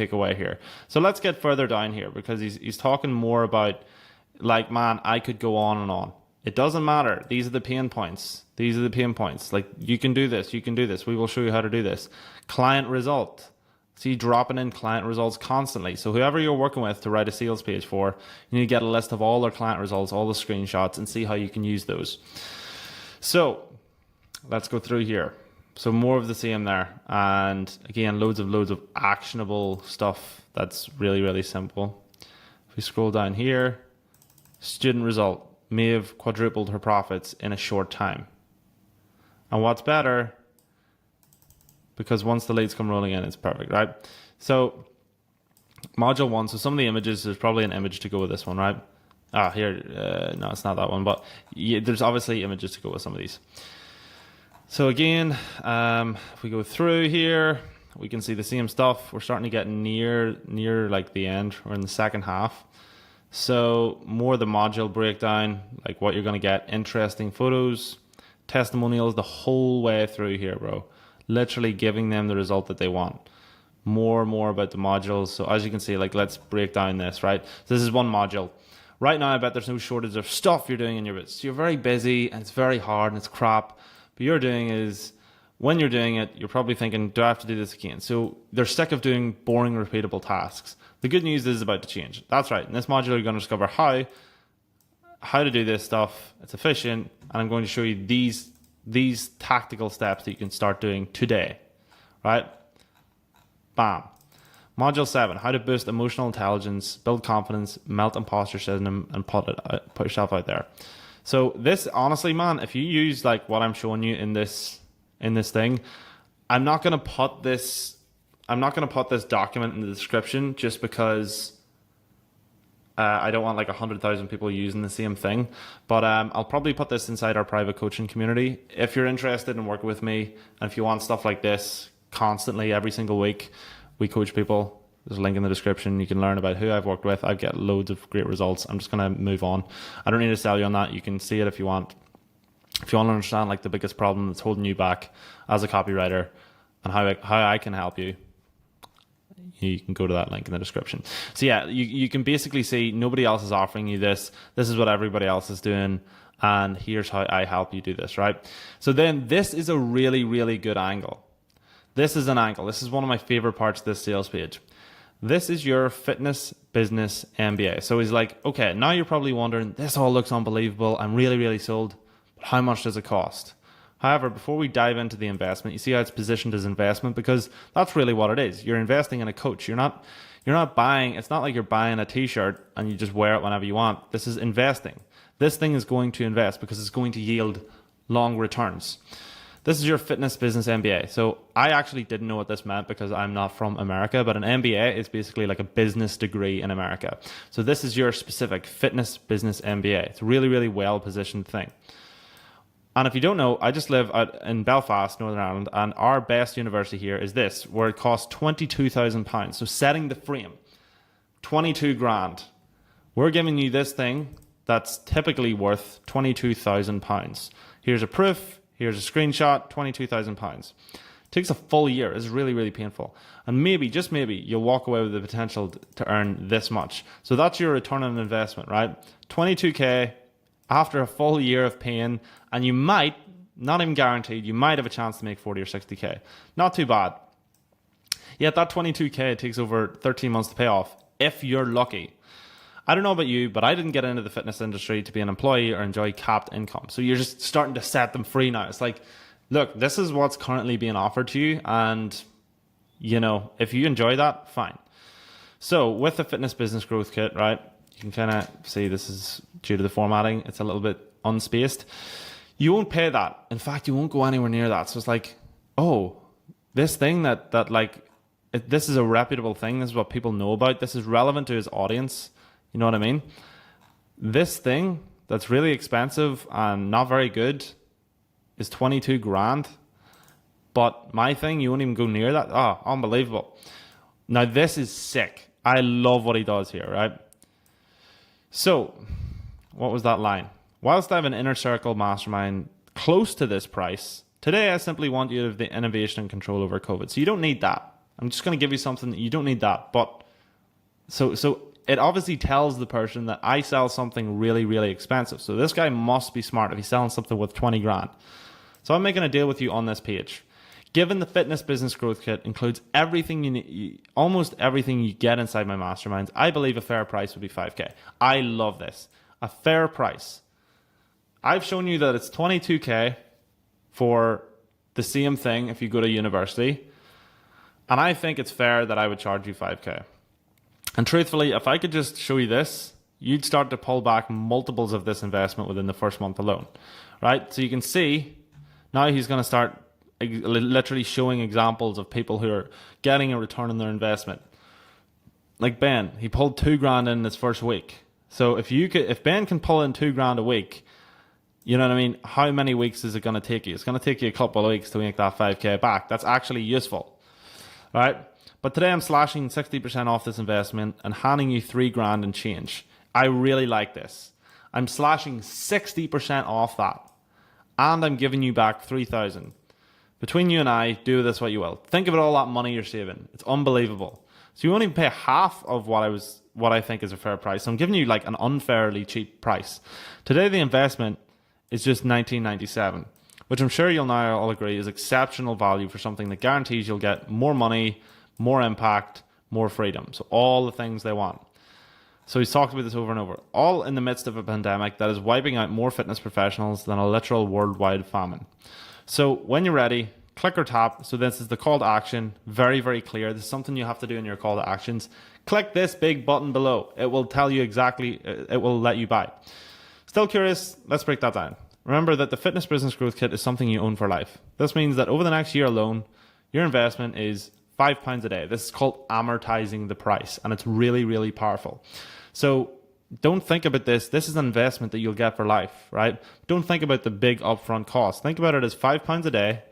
take away here. So let's get further down here, because he's talking more about, like, man, I could go on and on. It doesn't matter. These are the pain points. These are the pain points. Like, you can do this. You can do this. We will show you how to do this. Client result. See, dropping in client results constantly. So whoever you're working with to write a sales page for, you need to get a list of all their client results, all the screenshots, and see how you can use those. So let's go through here. So more of the same there. And again, loads of actionable stuff that's really, really simple. If we scroll down here, student result. May have quadrupled her profits in a short time. And what's better, because once the leads come rolling in, it's perfect, right? So module 1, so some of the images, there's probably an image to go with this one, right? Here, no, it's not that one, but yeah, there's obviously images to go with some of these. So again, if we go through here, we can see the same stuff. We're starting to get near like the end, or in the second half. So more the module breakdown, like what you're going to get, interesting photos, testimonials the whole way through here, bro. Literally giving them the result that they want. More about the modules. So as you can see, like, let's break down this, right? So this is one module. Right now, I bet there's no shortage of stuff you're doing in your business. You're very busy and it's very hard and it's crap. But you're doing is, when you're doing it, you're probably thinking, do I have to do this again? So they're sick of doing boring, repeatable tasks. The good news is about to change. That's right. In this module, you're going to discover how to do this stuff. It's efficient. And I'm going to show you these tactical steps that you can start doing today, right? Bam. Module 7, how to boost emotional intelligence, build confidence, melt imposter syndrome, and put yourself out there. So this, honestly, man, if you use like what I'm showing you in this thing, I'm not going to put this document in the description just because I don't want like 100,000 people using the same thing. But I'll probably put this inside our private coaching community. If you're interested in working with me, and if you want stuff like this constantly every single week, we coach people. There's a link in the description. You can learn about who I've worked with. I've got loads of great results. I'm just going to move on. I don't need to sell you on that. You can see it if you want. If you want to understand like the biggest problem that's holding you back as a copywriter and how I can help you, you can go to that link in the description. So yeah, you can basically see nobody else is offering you this. This is what everybody else is doing. And here's how I help you do this, right? So then this is a really, really good angle. This is an angle. This is one of my favorite parts of this sales page. This is your fitness business MBA. So he's like, okay, now you're probably wondering, this all looks unbelievable. I'm really, really sold. But how much does it cost? However, before we dive into the investment, you see how it's positioned as investment, because that's really what it is. You're investing in a coach. You're not buying, it's not like you're buying a t-shirt and you just wear it whenever you want. This is investing. This thing is going to invest because it's going to yield long returns. This is your fitness business MBA. So I actually didn't know what this meant because I'm not from America, but an MBA is basically like a business degree in America. So this is your specific fitness business MBA. It's a really, really well positioned thing. And if you don't know, I just live in Belfast, Northern Ireland, and our best university here is this, where it costs £22,000. So setting the frame, 22 grand. We're giving you this thing that's typically worth £22,000. Here's a proof. Here's a screenshot, £22,000. Takes a full year. It's really, really painful. And maybe, just maybe, you'll walk away with the potential to earn this much. So that's your return on investment, right? 22K after a full year of pain, and you might, not even guaranteed, you might have a chance to make 40 or 60K. Not too bad. Yet that 22K takes over 13 months to pay off, if you're lucky. I don't know about you, but I didn't get into the fitness industry to be an employee or enjoy capped income. So you're just starting to set them free now. It's like, look, this is what's currently being offered to you. And, you know, if you enjoy that, fine. So with the fitness business growth kit, right, you can kind of see this is due to the formatting. It's a little bit unspaced. You won't pay that. In fact, you won't go anywhere near that. So it's like, oh, this thing this is a reputable thing. This is what people know about. This is relevant to his audience. You know what I mean? This thing that's really expensive and not very good is 22 grand. But my thing, you won't even go near that. Oh, unbelievable. Now this is sick. I love what he does here, right? So, what was that line? Whilst I have an inner circle mastermind close to this price, today I simply want you to have the innovation and control over COVID. So you don't need that. I'm just going to give you something. You don't need that. But so it obviously tells the person that I sell something really, really expensive. So this guy must be smart if he's selling something with 20 grand. So I'm making a deal with you on this page. Given the Fitness Business Growth Kit includes everything you need, almost everything you get inside my masterminds, I believe a fair price would be 5K. I love this. A fair price. I've shown you that it's 22K for the same thing if you go to university. And I think it's fair that I would charge you 5K. And truthfully, if I could just show you this, you'd start to pull back multiples of this investment within the first month alone, right? So you can see now he's going to start literally showing examples of people who are getting a return on their investment. Like Ben, he pulled 2 grand in his first week. So if Ben can pull in 2 grand a week, you know what I mean? How many weeks is it going to take you? It's going to take you a couple of weeks to make that 5K back. That's actually useful, right? But today I'm slashing 60% off this investment and handing you 3 grand and change. I really like this. I'm slashing 60% off that. And I'm giving you back 3,000. Between you and I, do this what you will. Think of it, all that money you're saving. It's unbelievable. So you only pay half of what I think is a fair price. So I'm giving you like an unfairly cheap price. Today the investment is just $19.97, which I'm sure you'll now all agree is exceptional value for something that guarantees you'll get more money, more impact, more freedom. So all the things they want. So he's talked about this over and over. All in the midst of a pandemic that is wiping out more fitness professionals than a literal worldwide famine. So when you're ready, click or tap. So this is the call to action. Very, very clear. This is something you have to do in your call to actions. Click this big button below. It will tell you exactly, it will let you buy. Still curious? Let's break that down. Remember that the Fitness Business Growth Kit is something you own for life. This means that over the next year alone, your investment is £5 a day. This is called amortizing the price, and it's really, really powerful. So don't think about this. This is an investment that you'll get for life, right? Don't think about the big upfront cost. Think about it as £5 a day,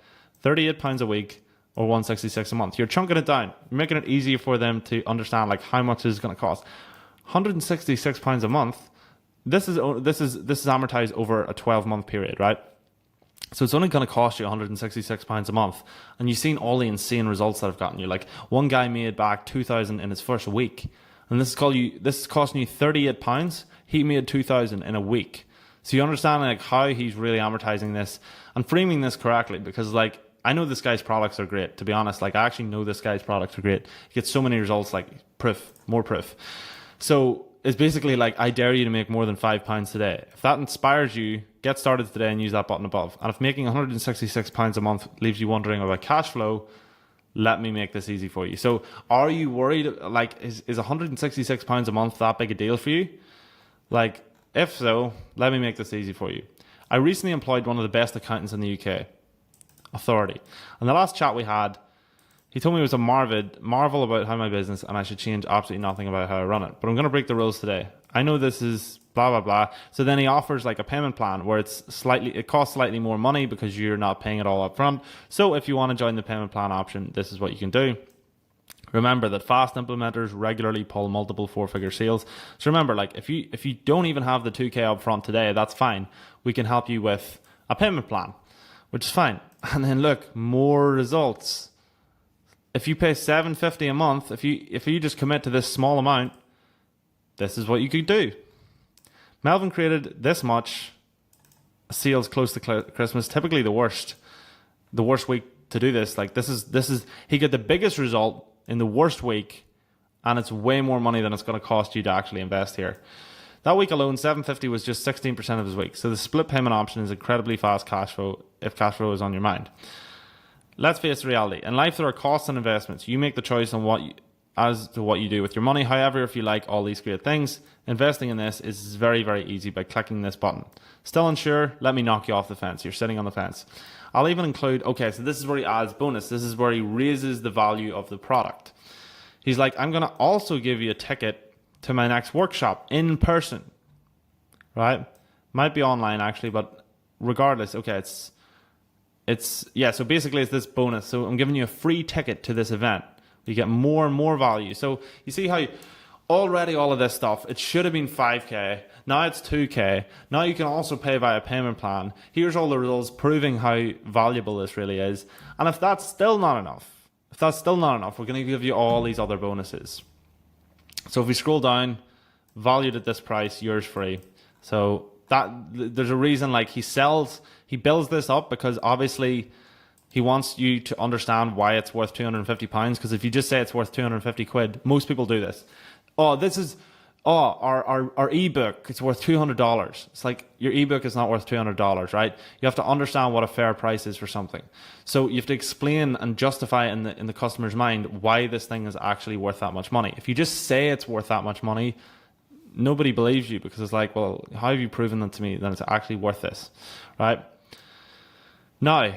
£38 a week, or $166 a month. You're chunking it down. You're making it easier for them to understand like how much is going to cost. £166 a month. This is amortized over a 12-month period, right? So it's only going to cost you £166 a month. And you've seen all the insane results that I've gotten you. Like one guy made back $2,000 in his first week. And this is costing you £38. He made $2,000 in a week. So you understand like how he's really amortizing this and framing this correctly, because like I know this guy's products are great. To be honest, like I actually know this guy's products are great. He gets so many results, like more proof. So it's basically like I dare you to make more than £5 today. If that inspires you, get started today and use that button above. And if making £166 a month leaves you wondering about cash flow, let me make this easy for you. So are you worried, like is £166 a month that big a deal for you? Like if so, let me make this easy for you. I recently employed one of the best accountants in the UK, Authority. And the last chat we had, he told me it was a marvel about how my business and I should change absolutely nothing about how I run it. But I'm going to break the rules today. I know this is blah, blah, blah. So then he offers like a payment plan where it costs slightly more money because you're not paying it all up front. So if you want to join the payment plan option, this is what you can do. Remember that fast implementers regularly pull multiple 4-figure sales. So remember, like if you don't even have the 2K up front today, that's fine. We can help you with a payment plan, which is fine. And then look, more results. If you pay $750 a month, if you just commit to this small amount, this is what you could do. Melvin created this much sales close to Christmas, typically the worst week to do this. Like this is he got the biggest result in the worst week, and it's way more money than it's going to cost you to actually invest here. That week alone, $750 was just 16% of his week. So the split payment option is incredibly fast cash flow if cash flow is on your mind. Let's face reality. In life, there are costs and investments. You make the choice on as to what you do with your money. However, if you like all these great things, investing in this is very, very easy by clicking this button. Still unsure? Let me knock you off the fence. You're sitting on the fence. I'll even include, okay, so this is where he adds bonus. This is where he raises the value of the product. He's like, I'm going to also give you a ticket to my next workshop in person, right? Might be online actually, but regardless, okay, so basically it's this bonus. So I'm giving you a free ticket to this event. You get more and more value. So you see how already all of this stuff, it should have been 5K. Now it's 2K. Now you can also pay via payment plan. Here's all the results proving how valuable this really is. And if that's still not enough, If that's still not enough, we're going to give you all these other bonuses. So if we scroll down, valued at this price, yours free. So that there's a reason, like he builds this up because obviously he wants you to understand why it's worth £250. Because if you just say it's worth 250 quid, most people do this. Our ebook, it's worth $200. It's like, your ebook is not worth $200, right? You have to understand what a fair price is for something. So you have to explain and justify in the customer's mind why this thing is actually worth that much money. If you just say it's worth that much money, nobody believes you, because it's like, well, how have you proven that to me that it's actually worth this, right? Now,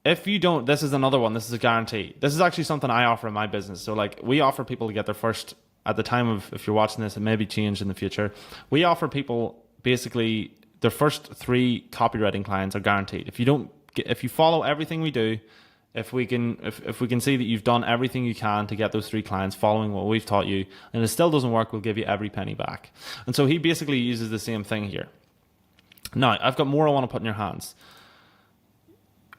if you don't, this is another one. This is a guarantee. This is actually something I offer in my business. So like, we offer people to get their first, at the time of, if you're watching this, it may be changed in the future. We offer people basically their first 3 copywriting clients are guaranteed. If you follow everything we do, if we can see that you've done everything you can to get those 3 clients following what we've taught you, and it still doesn't work, we'll give you every penny back. And so he basically uses the same thing here. Now, I've got more I want to put in your hands.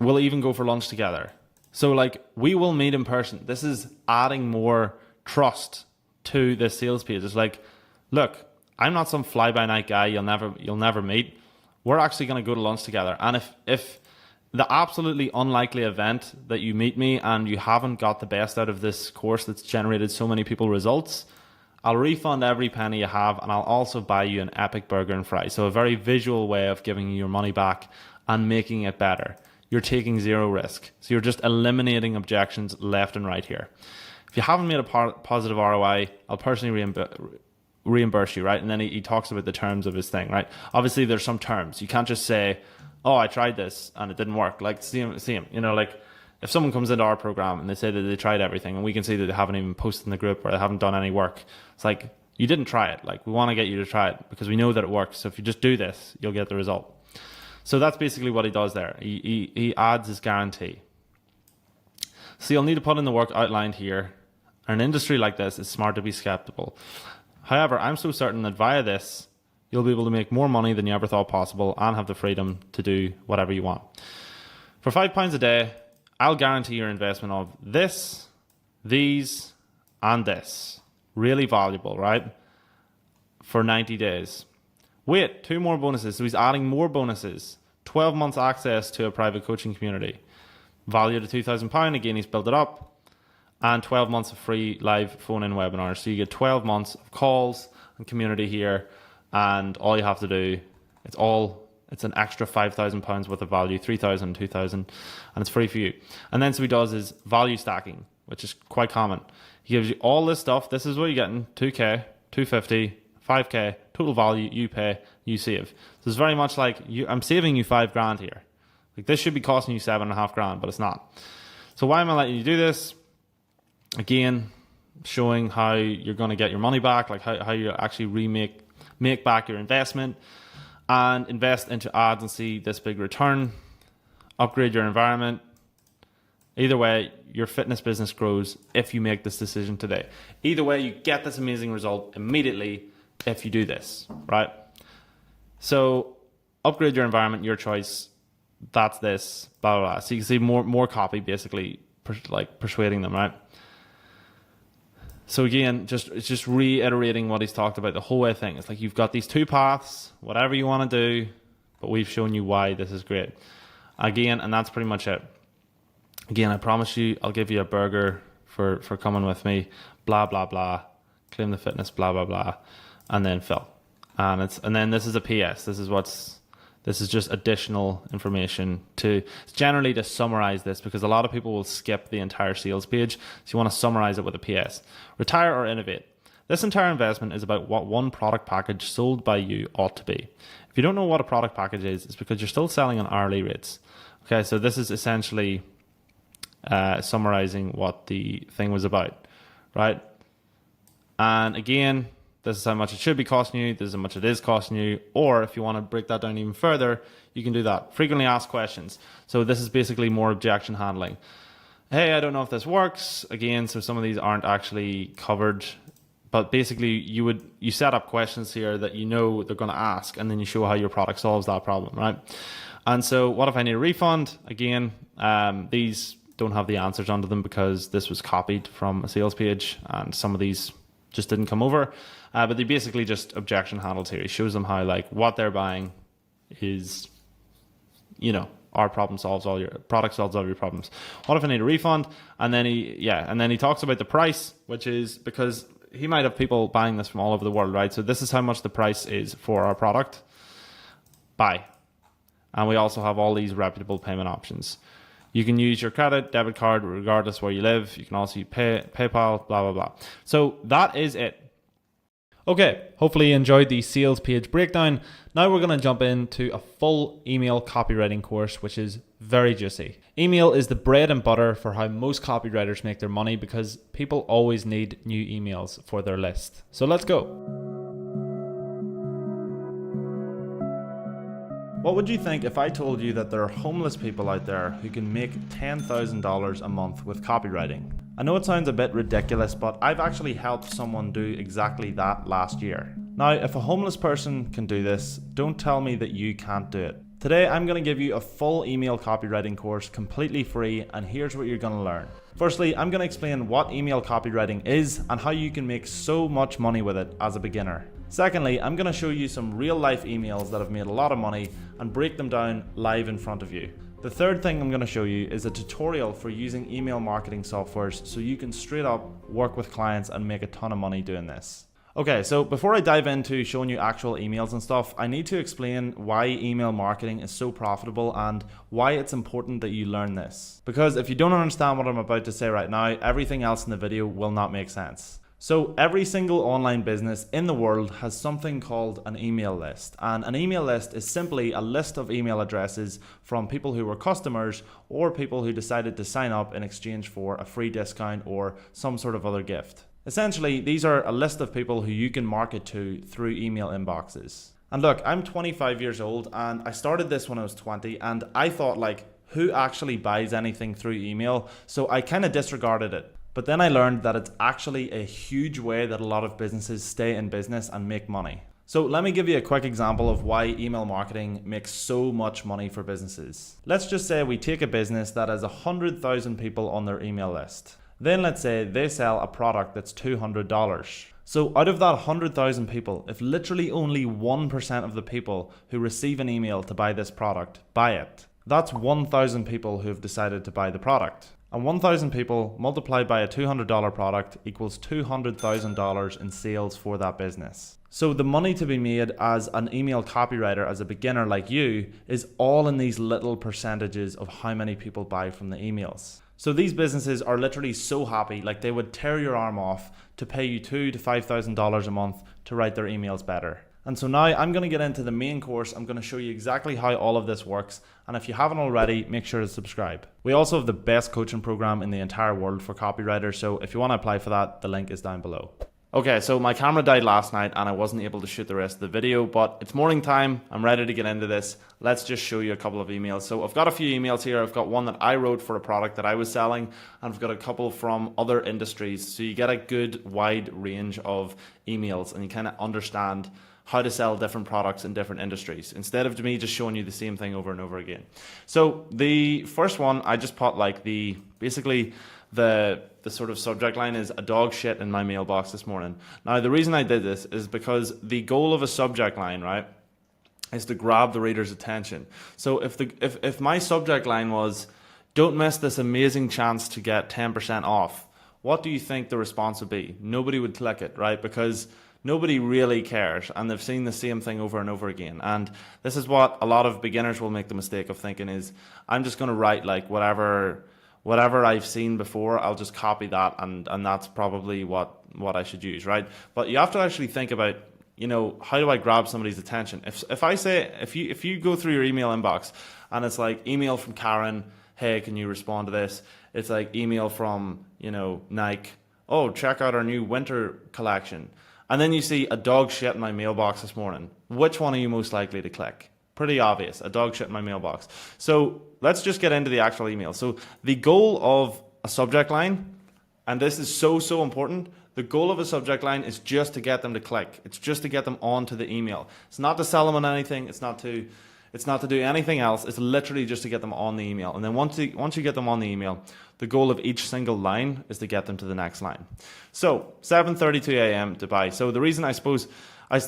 We'll even go for lunch together. So like, we will meet in person. This is adding more trust to this sales page. It's like, look, I'm not some fly-by-night guy you'll never meet. We're actually going to go to lunch together. And if the absolutely unlikely event that you meet me and you haven't got the best out of this course that's generated so many people results, I'll refund every penny you have, and I'll also buy you an epic burger and fries. So a very visual way of giving you your money back and making it better. You're taking 0 risk. So you're just eliminating objections left and right here. If you haven't made a positive ROI, I'll personally reimburse you, right? And then he talks about the terms of his thing, right? Obviously, there's some terms. You can't just say, oh, I tried this and it didn't work. Like, see him. You know, like, if someone comes into our program and they say that they tried everything and we can see that they haven't even posted in the group or they haven't done any work, it's like, you didn't try it. Like, we want to get you to try it because we know that it works. So if you just do this, you'll get the result. So that's basically what he does there. He adds his guarantee. So you'll need to put in the work outlined here. In an industry like this, it's smart to be skeptical. However, I'm so certain that via this, you'll be able to make more money than you ever thought possible and have the freedom to do whatever you want. For £5 a day, I'll guarantee your investment of this, these, and this. Really valuable, right? For 90 days. Wait, 2 more bonuses. So he's adding more bonuses. 12 months access to a private coaching community. Valued at £2,000. Again, he's built it up. And 12 months of free live phone-in webinars. So you get 12 months of calls and community here. And all you have to do, it's an extra £5,000 worth of value, 3,000, 2,000, and it's free for you. And then so he does is value stacking, which is quite common. He gives you all this stuff. This is what you're getting: 2K, 250, 5K, total value, you pay, you save. So it's very much like, I'm saving you $5,000 here. Like, this should be costing you $7,500, but it's not. So why am I letting you do this? Again, showing how you're going to get your money back, like how you actually make back your investment and invest into ads and see this big return. Upgrade your environment. Either way, your fitness business grows if you make this decision today. Either way, you get this amazing result immediately if you do this, right? So upgrade your environment, your choice. That's this, blah, blah, blah. So you can see more copy, basically, like persuading them, right? So again, it's just reiterating what he's talked about the whole way thing. It's like, you've got these 2 paths, whatever you want to do, but we've shown you why this is great. Again, and that's pretty much it. Again, I promise you, I'll give you a burger for coming with me, blah, blah, blah, claim the fitness, blah, blah, blah, and then fill. And then this is a PS. This is just additional information generally to summarize this, because a lot of people will skip the entire sales page. So you want to summarize it with a PS. Retire or innovate. This entire investment is about what one product package sold by you ought to be. If you don't know what a product package is, it's because you're still selling on hourly rates. Okay, so this is essentially summarizing what the thing was about, right? And again, this is how much it should be costing you. This is how much it is costing you. Or if you want to break that down even further, you can do that. Frequently asked questions. So this is basically more objection handling. Hey, I don't know if this works. Again, so some of these aren't actually covered. But basically, you set up questions here that you know they're going to ask, and then you show how your product solves that problem, right? And so what if I need a refund? Again, these don't have the answers under them because this was copied from a sales page and some of these just didn't come over. But they basically just objection handles here. He shows them how like what they're buying is, you know, our product solves all your problems. What if I need a refund? And then he talks about the price, which is because he might have people buying this from all over the world, right? So this is how much the price is for our product. Buy. And we also have all these reputable payment options. You can use your credit, debit card, regardless where you live. You can also use PayPal, blah, blah, blah. So that is it. Okay, hopefully you enjoyed the sales page breakdown. Now we're going to jump into a full email copywriting course, which is very juicy. Email is the bread and butter for how most copywriters make their money because people always need new emails for their list. So let's go. What would you think if I told you that there are homeless people out there who can make $10,000 a month with copywriting? I know it sounds a bit ridiculous, but I've actually helped someone do exactly that last year. Now, if a homeless person can do this, don't tell me that you can't do it. Today, I'm going to give you a full email copywriting course completely free, and here's what you're going to learn. Firstly, I'm going to explain what email copywriting is and how you can make so much money with it as a beginner. Secondly, I'm going to show you some real life emails that have made a lot of money and break them down live in front of you. The third thing I'm going to show you is a tutorial for using email marketing softwares so you can straight up work with clients and make a ton of money doing this. Okay, so before I dive into showing you actual emails and stuff, I need to explain why email marketing is so profitable and why it's important that you learn this. Because if you don't understand what I'm about to say right now, everything else in the video will not make sense. So every single online business in the world has something called an email list. And an email list is simply a list of email addresses from people who were customers or people who decided to sign up in exchange for a free discount or some sort of other gift. Essentially, these are a list of people who you can market to through email inboxes. And look, I'm 25 years old and I started this when I was 20 and I thought like, who actually buys anything through email? So I kind of disregarded it. But then I learned that it's actually a huge way that a lot of businesses stay in business and make money. So let me give you a quick example of why email marketing makes so much money for businesses. Let's just say we take a business that has 100,000 people on their email list. Then let's say they sell a product that's $200. So out of that 100,000 people, if literally only 1% of the people who receive an email to buy this product buy it, that's 1,000 people who have decided to buy the product. And 1,000 people multiplied by a $200 product equals $200,000 in sales for that business. So the money to be made as an email copywriter, as a beginner like you, is all in these little percentages of how many people buy from the emails. So these businesses are literally so happy, like they would tear your arm off to pay you $2,000 to $5,000 a month to write their emails better. And so now I'm going to get into the main course. I'm going to show you exactly how all of this works. And if you haven't already, make sure to subscribe. We also have the best coaching program in the entire world for copywriters. So if you want to apply for that, the link is down below. Okay, so my camera died last night and I wasn't able to shoot the rest of the video, but it's morning time. I'm ready to get into this. Let's just show you a couple of emails. So I've got a few emails here. I've got one that I wrote for a product that I was selling, and I've got a couple from other industries. So you get a good wide range of emails and you kind of understand how to sell different products in different industries instead of me just showing you the same thing over and over again. So the first one, I just put like basically the sort of subject line is a dog shit in my mailbox this morning. Now the reason I did this is because the goal of a subject line, right, is to grab the reader's attention. So if my subject line was, don't miss this amazing chance to get 10% off, what do you think the response would be? Nobody would click it, right? Because nobody really cares and they've seen the same thing over and over again. And this is what a lot of beginners will make the mistake of thinking is, I'm just going to write like whatever I've seen before, I'll just copy that and that's probably what I should use, right? But you have to actually think about, you know, how do I grab somebody's attention? If I say, if you go through your email inbox and it's like email from Karen, hey, can you respond to this? It's like email from, you know, Nike, oh, check out our new winter collection. And then you see a dog shit in my mailbox this morning. Which one are you most likely to click? Pretty obvious, a dog shit in my mailbox. So let's just get into the actual email. So the goal of a subject line, and this is so important, the goal of a subject line is just to get them to click. It's just to get them onto the email. It's not to sell them on anything. It's not to It's not to do anything else. It's literally just to get them on the email. And then once you get them on the email, the goal of each single line is to get them to the next line. So 7:32 a.m. Dubai. So the reason I suppose I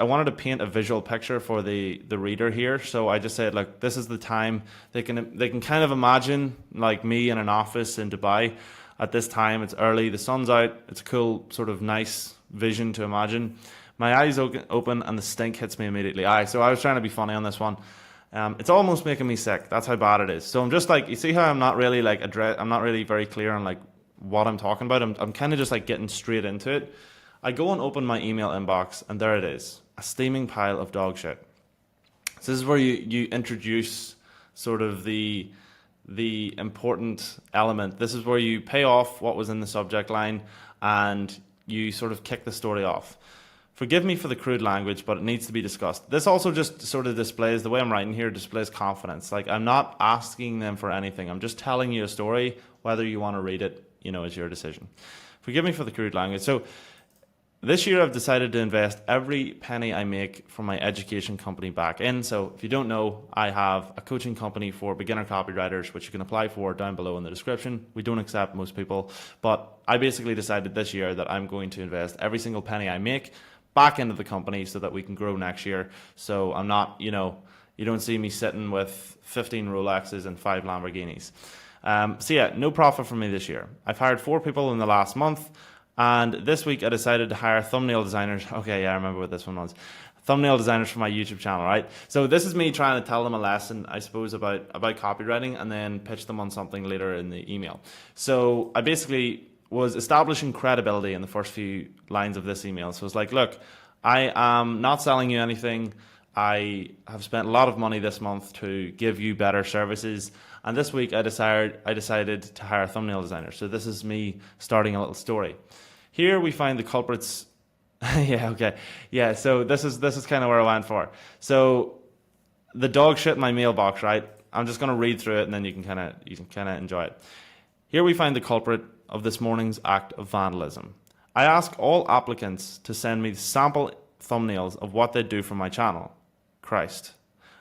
wanted to paint a visual picture for the reader here. So I just said, like, this is the time they can kind of imagine like me in an office in Dubai at this time. It's early, the sun's out. It's a cool sort of nice vision to imagine. My eyes open and the stink hits me immediately. So I was trying to be funny on this one. It's almost making me sick. That's how bad it is. So I'm just like, you see how I'm not really like I'm not really very clear on like what I'm talking about. I'm kind of just like getting straight into it. I go and open my email inbox, and there it is, a steaming pile of dog shit. So this is where you introduce sort of the important element. This is where you pay off what was in the subject line, and you sort of kick the story off. Forgive me for the crude language, but it needs to be discussed. This also just sort of displays, the way I'm writing here displays confidence. Like, I'm not asking them for anything. I'm just telling you a story. Whether you want to read it, is your decision. Forgive me for the crude language. So this year I've decided to invest every penny I make from my education company back in. So if you don't know, I have a coaching company for beginner copywriters, which you can apply for down below in the description. We don't accept most people, but I basically decided this year that I'm going to invest every single penny I make back into the company so that we can grow next year. So I'm not, you don't see me sitting with 15 Rolexes and 5 Lamborghinis. So yeah, no profit for me this year. I've hired 4 people in the last month. And this week I decided to hire thumbnail designers. Okay, yeah, I remember what this one was. Thumbnail designers for my YouTube channel, right? So this is me trying to tell them a lesson, I suppose, about copywriting, and then pitch them on something later in the email. So I basically was establishing credibility in the first few lines of this email. So it's like, look, I am not selling you anything. I have spent a lot of money this month to give you better services. And this week I decided to hire thumbnail designers. So this is me starting a little story. Here we find the culprits. Yeah, okay. Yeah, so this is kind of where I went for. So the dog shit in my mailbox, right? I'm just going to read through it, and then you can kind of enjoy it. Here we find the culprit of this morning's act of vandalism. I ask all applicants to send me sample thumbnails of what they do for my channel. Christ.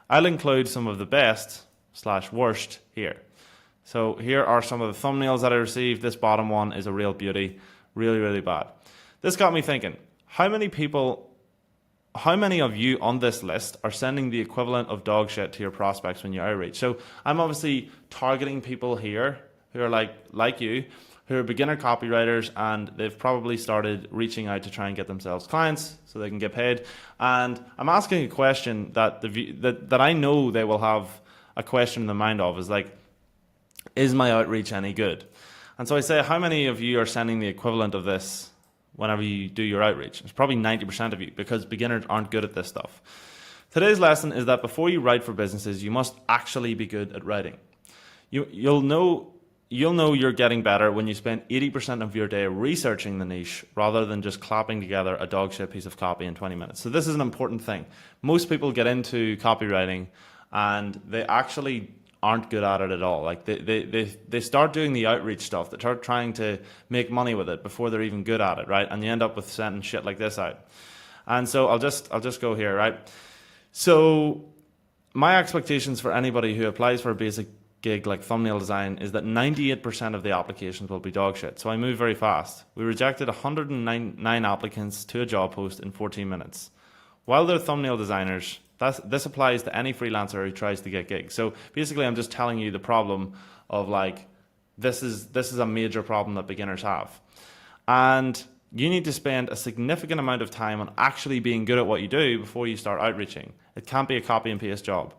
I'll include some of the best/worst here. So here are some of the thumbnails that I received. This bottom one is a real beauty. Really, really bad. This got me thinking, how many of you on this list are sending the equivalent of dog shit to your prospects when you outreach? So I'm obviously targeting people here who are like you, who are beginner copywriters, and they've probably started reaching out to try and get themselves clients so they can get paid. And I'm asking a question that that I know they will have a question in the mind of, is like, is my outreach any good? And so I say, how many of you are sending the equivalent of this whenever you do your outreach? It's probably 90% of you, because beginners aren't good at this stuff. Today's lesson is that before you write for businesses, you must actually be good at writing. You'll know you're getting better when you spend 80% of your day researching the niche rather than just clapping together a dog shit piece of copy in 20 minutes. So this is an important thing. Most people get into copywriting and they actually aren't good at it at all. Like they start doing the outreach stuff. They start trying to make money with it before they're even good at it, right? And you end up with sending shit like this out. And so I'll just go here, right? So my expectations for anybody who applies for a basic gig like thumbnail design is that 98% of the applications will be dog shit. So I move very fast. We rejected 109 applicants to a job post in 14 minutes. While they're thumbnail designers, this applies to any freelancer who tries to get gigs. So basically I'm just telling you the problem of like, this is a major problem that beginners have. And you need to spend a significant amount of time on actually being good at what you do before you start outreaching. It can't be a copy and paste job.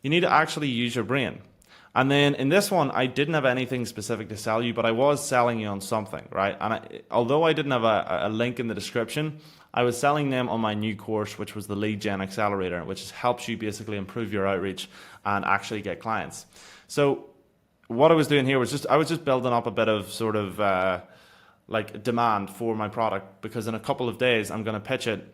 You need to actually use your brain. And then in this one, I didn't have anything specific to sell you, but I was selling you on something, right? And although I didn't have a link in the description, I was selling them on my new course, which was the Lead Gen Accelerator, which helps you basically improve your outreach and actually get clients. So what I was doing here was I was just building up a bit of sort of like demand for my product, because in a couple of days I'm going to pitch it.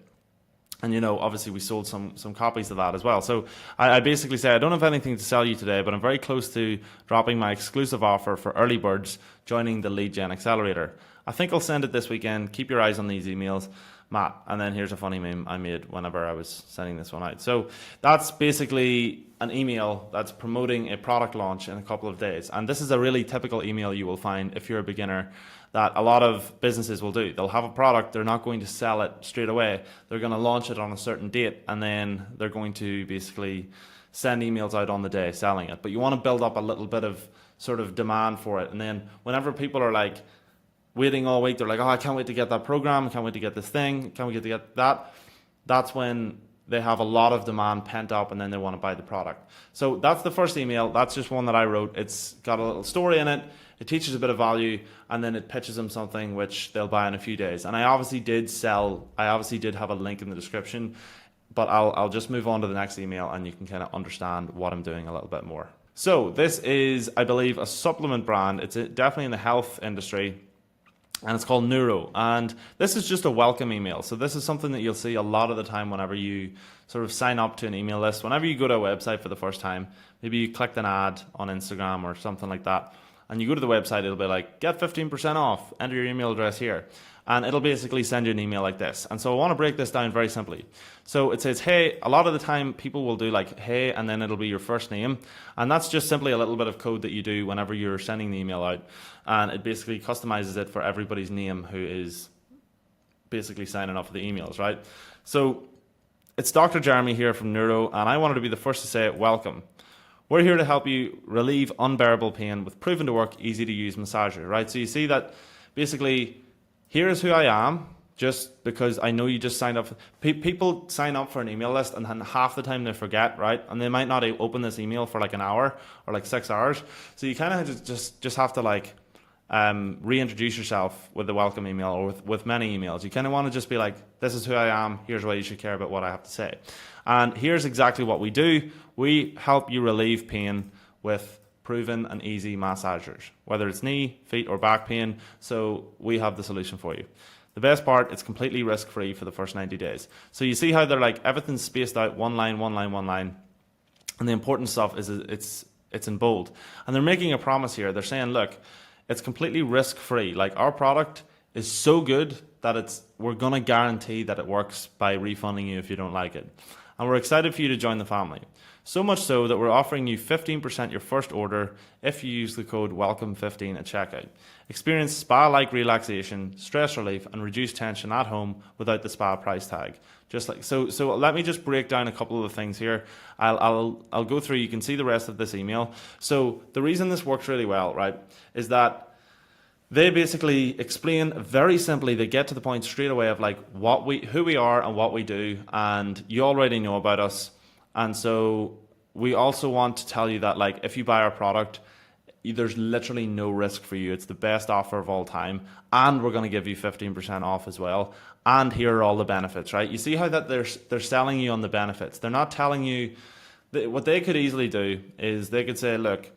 And, you know, obviously we sold some copies of that as well. So I basically say, I don't have anything to sell you today, but I'm very close to dropping my exclusive offer for early birds joining the Lead Gen Accelerator. I think I'll send it this weekend. Keep your eyes on these emails. Matt. And then here's a funny meme I made whenever I was sending this one out. So that's basically an email that's promoting a product launch in a couple of days. And this is a really typical email you will find if you're a beginner that a lot of businesses will do. They'll have a product, they're not going to sell it straight away. They're going to launch it on a certain date, and then they're going to basically send emails out on the day selling it. But you want to build up a little bit of sort of demand for it. And then whenever people are like waiting all week, they're like, oh, I can't wait to get that program, I can't wait to get this thing, can't wait to get that. That's when they have a lot of demand pent up, and then they want to buy the product. So that's the first email. That's just one that I wrote. It's got a little story in it. It teaches a bit of value, and then it pitches them something which they'll buy in a few days. And I obviously did have a link in the description, but I'll just move on to the next email, and you can kind of understand what I'm doing a little bit more. So this is, I believe, a supplement brand. It's definitely in the health industry, and it's called Neuro. And this is just a welcome email. So this is something that you'll see a lot of the time whenever you sort of sign up to an email list. Whenever you go to a website for the first time, maybe you clicked an ad on Instagram or something like that, and you go to the website, it'll be like, get 15% off, enter your email address here. And it'll basically send you an email like this. And so I want to break this down very simply. So it says, hey, a lot of the time people will do like, hey, and then it'll be your first name. And that's just simply a little bit of code that you do whenever you're sending the email out. And it basically customizes it for everybody's name who is basically signing up for the emails, right? So it's Dr. Jeremy here from Neuro, and I wanted to be the first to say welcome. We're here to help you relieve unbearable pain with proven to work, easy to use massager, right? So you see that basically, here is who I am, just because I know you just signed up. People sign up for an email list, and then half the time they forget, right? And they might not open this email for like an hour or like 6 hours. So you kind of just have to like reintroduce yourself with the welcome email, or with many emails. You kind of want to just be like, this is who I am, here's why you should care about what I have to say. And here's exactly what we do. We help you relieve pain with proven and easy massagers, whether it's knee, feet, or back pain. So we have the solution for you. The best part, it's completely risk-free for the first 90 days. So you see how they're like, everything's spaced out, one line, one line, one line. And the important stuff is it's in bold. And they're making a promise here. They're saying, look, it's completely risk-free. Like, our product is so good that we're going to guarantee that it works by refunding you if you don't like it. And we're excited for you to join the family. So much so that we're offering you 15% your first order if you use the code WELCOME15 at checkout. Experience spa-like relaxation, stress relief, and reduced tension at home without the spa price tag. Just like so let me just break down a couple of the things here. I'll go through. You can see the rest of this email. So the reason this works really well, right, is that they basically explain very simply. They get to the point straight away of like who we are and what we do, and you already know about us. And so we also want to tell you that, like, if you buy our product, there's literally no risk for you. It's the best offer of all time, and we're going to give you 15% off as well. And here are all the benefits, right? You see how that they're selling you on the benefits. They're not telling you what they could easily do is they could say, look,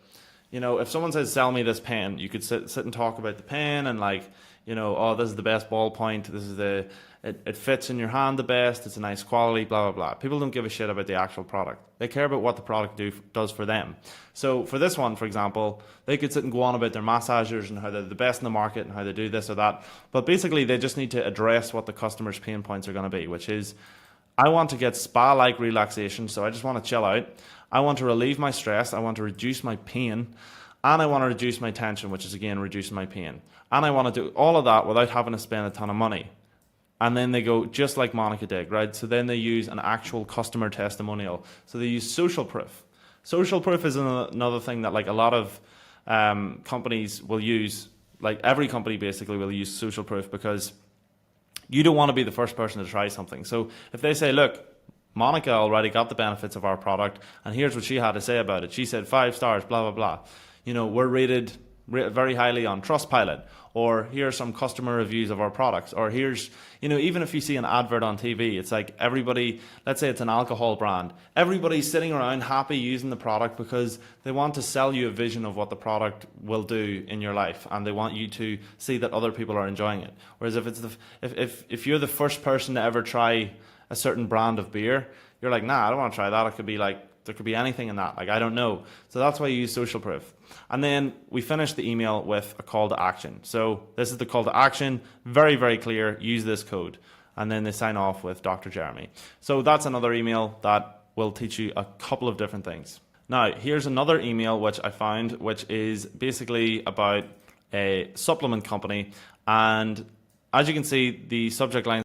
you know, if someone says, sell me this pen, you could sit and talk about the pen and, like, you know, oh, this is the best ballpoint. This is it fits in your hand the best. It's a nice quality, blah, blah, blah. People don't give a shit about the actual product. They care about what the product does for them. So for this one, for example, they could sit and go on about their massagers and how they're the best in the market and how they do this or that. But basically, they just need to address what the customer's pain points are going to be, which is, I want to get spa-like relaxation, so I just want to chill out. I want to relieve my stress. I want to reduce my pain. And I want to reduce my tension, which is, again, reducing my pain. And I want to do all of that without having to spend a ton of money. And then they go just like Monica did, right? So then they use an actual customer testimonial. So they use social proof. Social proof is another thing that, like, a lot of companies will use. Like, every company basically will use social proof, because you don't want to be the first person to try something. So if they say, look, Monica already got the benefits of our product, and here's what she had to say about it. She said 5 stars, blah, blah, blah. You know, we're rated very highly on Trustpilot, or here's some customer reviews of our products, or here's, you know, even if you see an advert on TV, it's like everybody, let's say it's an alcohol brand, everybody's sitting around happy using the product because they want to sell you a vision of what the product will do in your life, and they want you to see that other people are enjoying it. Whereas if you're the first person to ever try a certain brand of beer, you're like, nah, I don't want to try that. It could be like, there could be anything in that. Like, I don't know. So that's why you use social proof. And then we finish the email with a call to action. So this is the call to action. Very, very clear. Use this code. and then they sign off with Dr. Jeremy. So that's another email that will teach you a couple of different things. Now, here's another email which I found, which is basically about a supplement company. And as you can see, the subject line